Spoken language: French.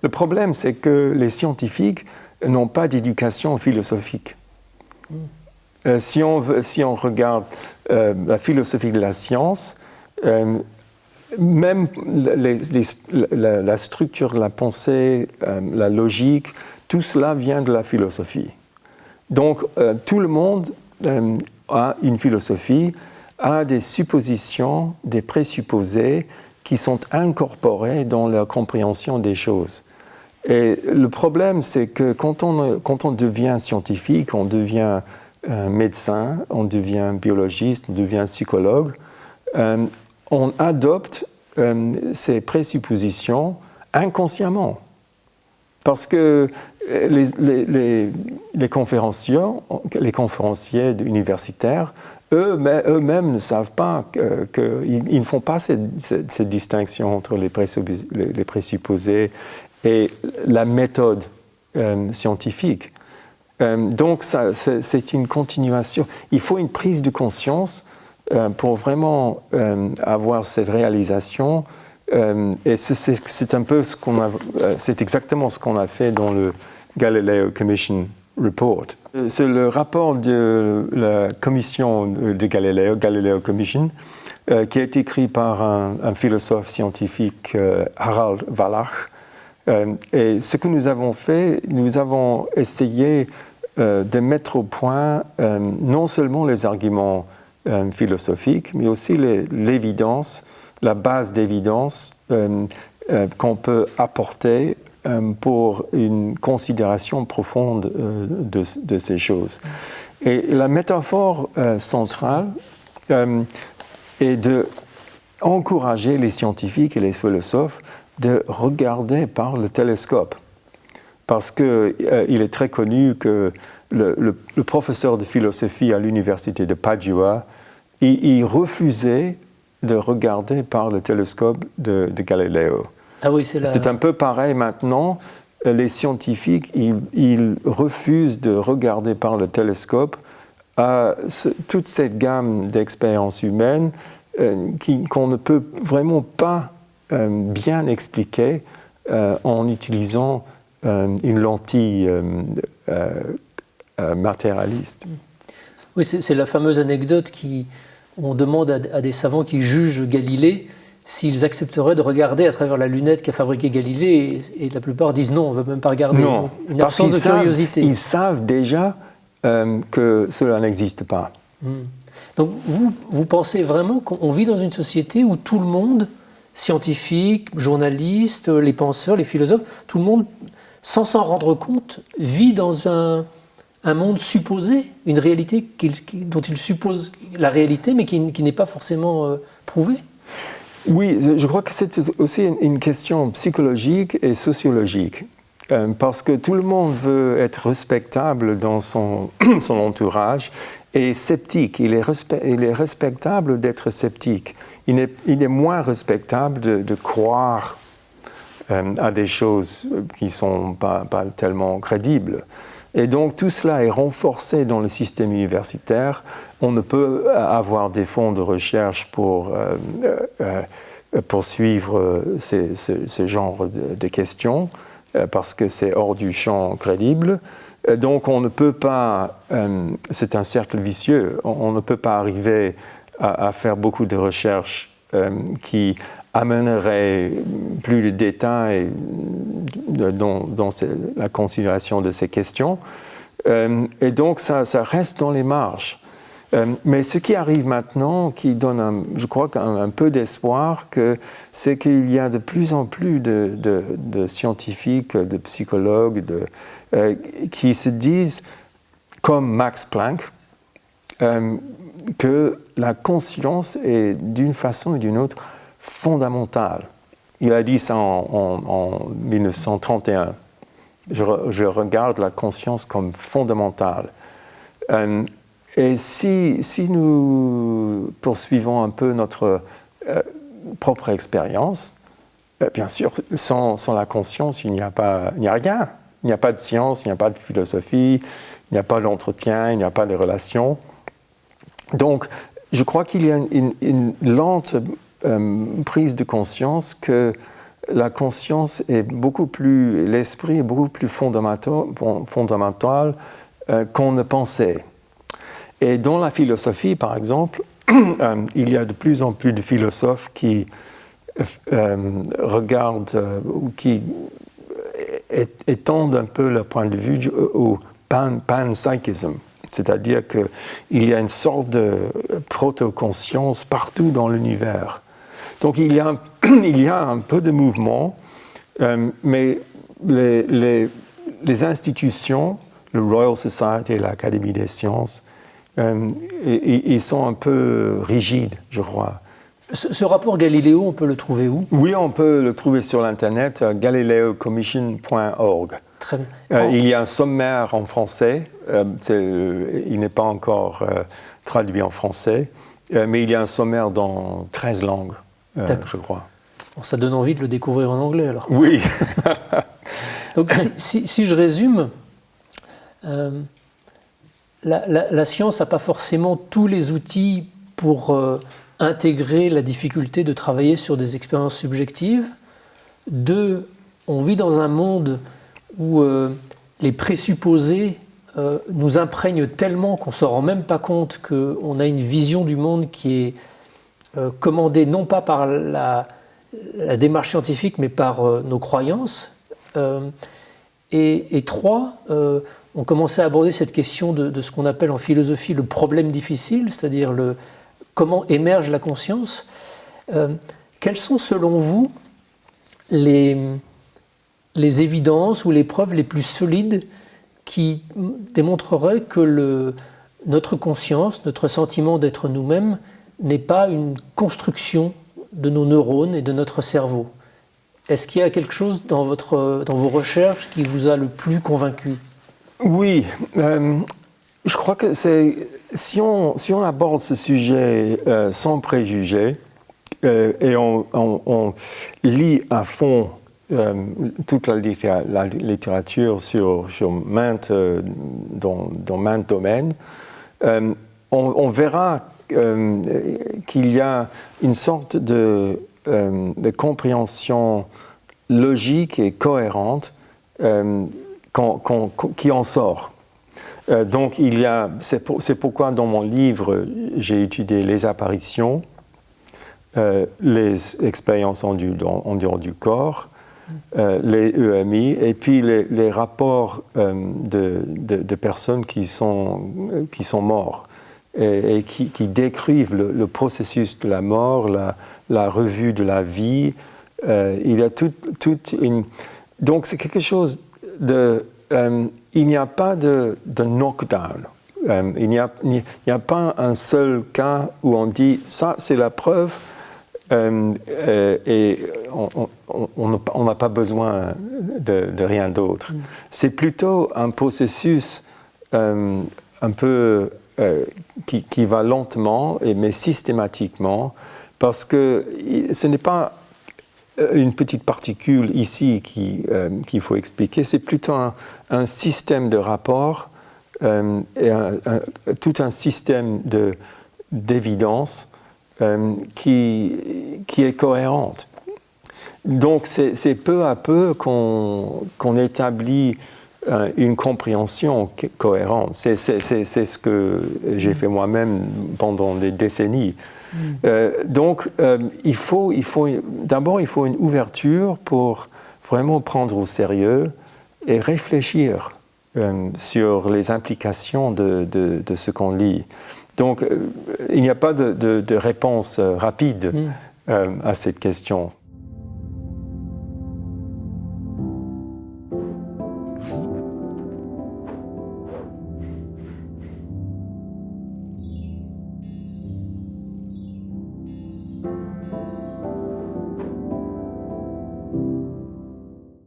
Le problème, c'est que les scientifiques n'ont pas d'éducation philosophique. Si on regarde la philosophie de la science, même la structure de la pensée, la logique, tout cela vient de la philosophie. Donc, tout le monde a une philosophie, a des suppositions, des présupposés qui sont incorporés dans la compréhension des choses. Et le problème, c'est que quand on devient scientifique, on devient médecin, on devient biologiste, on devient psychologue, on adopte ces présuppositions inconsciemment. Parce que les conférenciers universitaires, eux-mêmes ne savent pas ils ne font pas cette distinction entre les présupposés et la méthode scientifique. Donc, c'est une continuation. Il faut une prise de conscience pour vraiment avoir cette réalisation. Et c'est un peu c'est exactement ce qu'on a fait dans le Galileo Commission Report. C'est le rapport de la commission de Galileo Commission, qui a été écrit par un philosophe scientifique, Harald Wallach. Et ce que nous avons fait, nous avons essayé de mettre au point non seulement les arguments philosophiques, mais aussi l'évidence, la base d'évidence qu'on peut apporter pour une considération profonde de ces choses. Et la métaphore centrale est d'encourager les scientifiques et les philosophes de regarder par le télescope. Parce qu'il est très connu que le professeur de philosophie à l'université de Padua, il refusait de regarder par le télescope de Galiléo. Ah oui, c'est un peu pareil maintenant. Les scientifiques, ils refusent de regarder par le télescope toute cette gamme d'expériences humaines qu'on ne peut vraiment pas bien expliquer en utilisant une lentille matérialiste. Oui, c'est la fameuse anecdote où on demande à des savants qui jugent Galilée s'ils accepteraient de regarder à travers la lunette qu'a fabriquée Galilée, et la plupart disent non, on ne veut même pas regarder. Non, une absence de curiosité. Ils savent déjà que cela n'existe pas. Donc vous pensez vraiment qu'on vit dans une société où tout le monde, scientifiques, journalistes, les penseurs, les philosophes, tout le monde, sans s'en rendre compte, vit dans un monde supposé, une réalité dont il suppose la réalité, mais qui n'est pas forcément prouvée? Oui, je crois que c'est aussi une question psychologique et sociologique. Parce que tout le monde veut être respectable dans son entourage et sceptique. Il est respectable d'être sceptique. Il est moins respectable de croire à des choses qui ne sont pas tellement crédibles. Et donc tout cela est renforcé dans le système universitaire. On ne peut avoir des fonds de recherche pour poursuivre ce genre de questions parce que c'est hors du champ crédible. Donc on ne peut pas, c'est un cercle vicieux, on ne peut pas arriver à faire beaucoup de recherches qui amèneraient plus de détails dans la considération de ces questions. Et donc ça reste dans les marges. Mais ce qui arrive maintenant, qui donne, je crois, un peu d'espoir, c'est qu'il y a de plus en plus de scientifiques, de psychologues, qui se disent, comme Max Planck, que la conscience est d'une façon ou d'une autre fondamentale. Il a dit ça en 1931. Je regarde la conscience comme fondamentale. Et si nous poursuivons un peu notre propre expérience, bien sûr, sans la conscience, il n'y a rien. Il n'y a pas de science, il n'y a pas de philosophie, il n'y a pas d'entretien, il n'y a pas de relations. Donc, je crois qu'il y a une lente prise de conscience que la conscience est beaucoup plus, l'esprit est beaucoup plus fondamental qu'on ne pensait. Et dans la philosophie, par exemple, il y a de plus en plus de philosophes qui regardent ou qui étendent un peu leur point de vue au panpsychisme. C'est-à-dire qu'il y a une sorte de proto-conscience partout dans l'univers. Donc il y a un peu de mouvement, mais les institutions, le Royal Society et l'Académie des sciences, ils sont un peu rigides, je crois. Ce rapport Galiléo, on peut le trouver où? Oui, on peut le trouver sur l'Internet, galileocommission.org. Très bien. Il y a un sommaire en français, il n'est pas encore traduit en français, mais il y a un sommaire dans 13 langues, je crois. Bon, ça donne envie de le découvrir en anglais alors. Oui. Donc si je résume, la science n'a pas forcément tous les outils pour intégrer la difficulté de travailler sur des expériences subjectives. 2, on vit dans un monde où les présupposés nous imprègnent tellement qu'on ne se rend même pas compte qu'on a une vision du monde qui est commandée non pas par la démarche scientifique mais par nos croyances. Et 3, on commençait à aborder cette question de ce qu'on appelle en philosophie le problème difficile, c'est-à-dire comment émerge la conscience. Quelles sont selon vous les évidences ou les preuves les plus solides qui démontreraient que notre conscience, notre sentiment d'être nous-mêmes n'est pas une construction de nos neurones et de notre cerveau? Est-ce qu'il y a quelque chose dans vos recherches qui vous a le plus convaincu? Oui, je crois que si on aborde ce sujet sans préjugés et on lit à fond toute la littérature dans maintes domaines, on verra qu'il y a une sorte de compréhension logique et cohérente qui en sort. Donc c'est pourquoi dans mon livre j'ai étudié les apparitions, les expériences en dehors du corps, les EMI et puis les rapports de personnes qui sont mortes et qui décrivent le processus de la mort, la revue de la vie. Il y a toute une... Donc c'est quelque chose de... il n'y a pas de knockdown. Il n'y a pas un seul cas où on dit ça c'est la preuve et on n'a pas besoin de rien d'autre. C'est plutôt un processus un peu qui va lentement mais systématiquement, parce que ce n'est pas une petite particule ici qu'il faut expliquer, c'est plutôt un système de rapports et tout un système d'évidence qui est cohérente. Donc c'est peu à peu qu'on établit une compréhension cohérente. C'est ce que j'ai fait moi-même pendant des décennies. Donc d'abord il faut une ouverture pour vraiment prendre au sérieux et réfléchir sur les implications de ce qu'on lit. Donc il n'y a pas de réponse rapide à cette question.